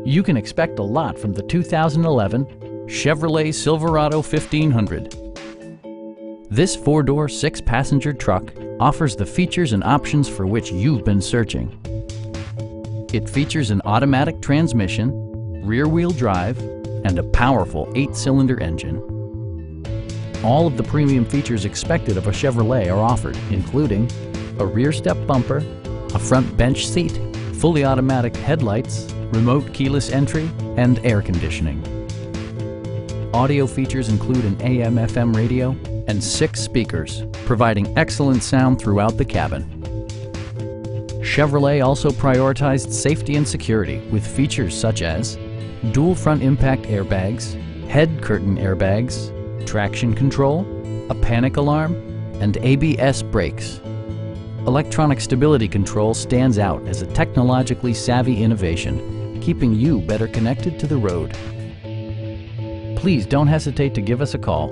You can expect a lot from the 2011 Chevrolet Silverado 1500. This four-door, six-passenger truck offers the features and options for which you've been searching. It features an automatic transmission, rear-wheel drive, and a powerful 8-cylinder engine. All of the premium features expected of a Chevrolet are offered, including a rear step bumper, a front bench seat, fully automatic headlights, remote keyless entry, and air conditioning. Audio features include an AM/FM radio and 6 speakers, providing excellent sound throughout the cabin. Chevrolet also prioritized safety and security with features such as dual front impact airbags, head curtain airbags, traction control, a panic alarm, and ABS brakes. Electronic stability control stands out as a technologically savvy innovation, keeping you better connected to the road. Please don't hesitate to give us a call.